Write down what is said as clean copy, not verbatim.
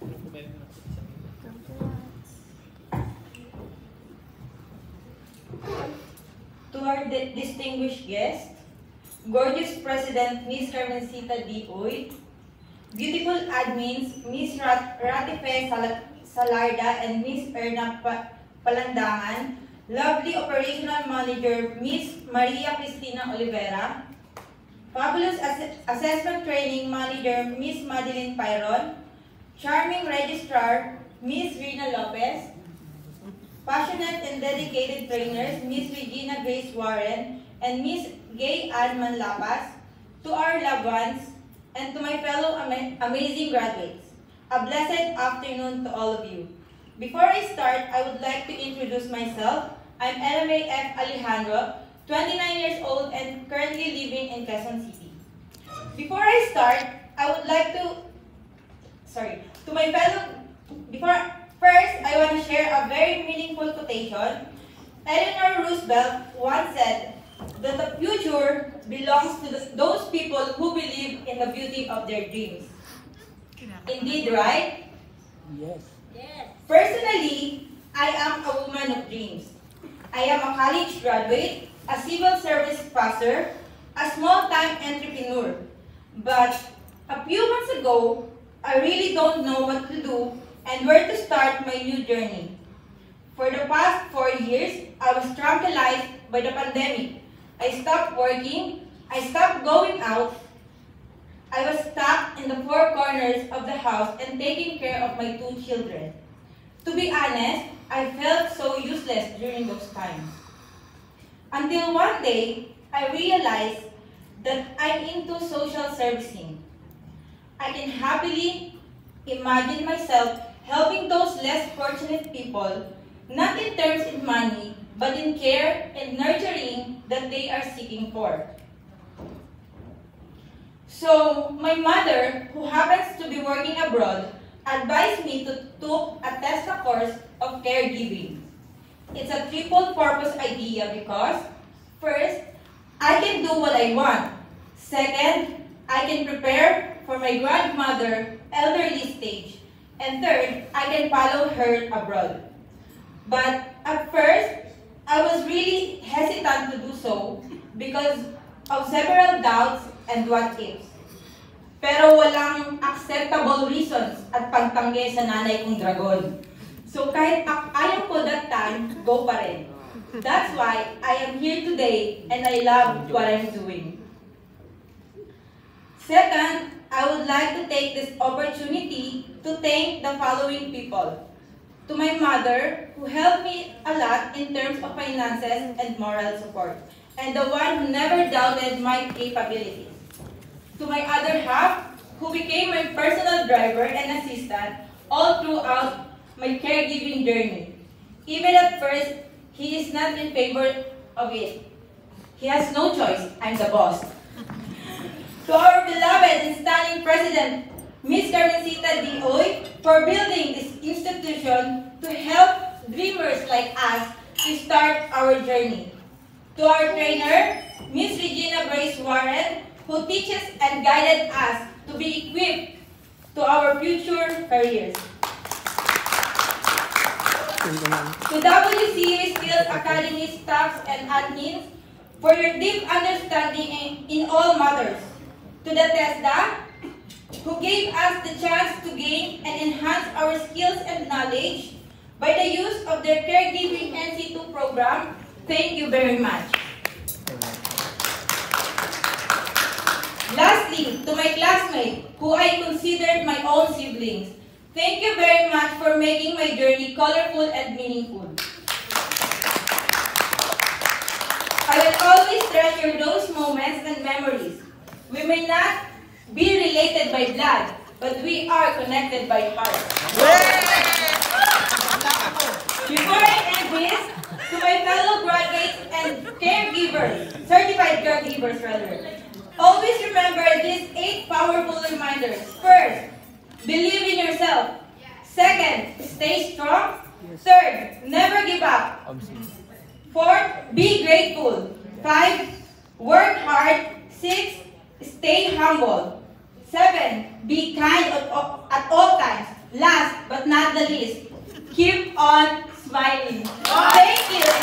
To our distinguished guest, gorgeous President Ms. Carmencita D. Uy, beautiful admins Ms. Ratife Salarda and Ms. Erna Palandangan, lovely operational manager Ms. Maria Cristina Olivera, fabulous assessment training manager Ms. Madeline Pyron, charming registrar Ms. Rina Lopez, passionate and dedicated trainers Ms. Regina Grace Warren and Ms. Gay Ann Manlapas, to our loved ones, and to my fellow amazing graduates, a blessed afternoon to all of you. Before I start, I would like to introduce myself. I'm LMA F. Alejandro, 29 years old and currently living in Quezon City. Before I start, I would like to, first, I want to share a very meaningful quotation. Eleanor Roosevelt once said that the future belongs to those people who believe in the beauty of their dreams. Indeed, right? Yes. Yes. Personally, I am a woman of dreams. I am a college graduate, a civil service passer, a small-time entrepreneur. But a few months ago, I really don't know what to do and where to start my new journey. For the past 4 years, I was traumatized by the pandemic. I stopped working, I stopped going out, I was stuck in the four corners of the house and taking care of my 2 children. To be honest, I felt so useless during those times. Until one day, I realized that I'm into social servicing. I can happily imagine myself helping those less fortunate people, not in terms of money, but in care and nurturing that they are seeking for. So, my mother, who happens to be working abroad, advised me to take a TESDA course of caregiving. It's a triple purpose idea because, first, I can do what I want. Second, I can prepare for my grandmother elderly stage. And third, I can follow her abroad. But at first, I was really hesitant to do so because of several doubts and what-ifs. Pero walang acceptable reasons at pagtanggi sa nanay kong dragon. So kahit ayaw ko that time, go pa rin. That's why I am here today and I love what I'm doing. Second, I would like to take this opportunity to thank the following people. To my mother, who helped me a lot in terms of finances and moral support, and the one who never doubted my capabilities. To my other half, who became my personal driver and assistant all throughout my caregiving journey. Even at first, he is not in favor of it. He has no choice. I'm the boss. To our beloved and stunning President, Ms. Carmencita D. Uy, for building this institution to help dreamers like us to start our journey. To our trainer, Ms. Regina Grace Warren, who teaches and guided us to be equipped to our future careers. To WCU Skills Academy staffs and admins, for your deep understanding in all matters. To the TESDA, who gave us the chance to gain and enhance our skills and knowledge by the use of their Caregiving NC2 program, thank you very much. Lastly, to my classmates, who I considered my own siblings, thank you very much for making my journey colorful and meaningful. I will always treasure those moments and memories. We may not be related by blood, but we are connected by heart. Before I end this, to my fellow graduates and caregivers, certified caregivers rather, always remember these 8 powerful reminders. First, believe in yourself. Second, stay strong. Third, never give up. Fourth, be grateful. 5, work hard. 6, stay humble. 7, be kind at all times. Last, not the least, keep on smiling. Thank you.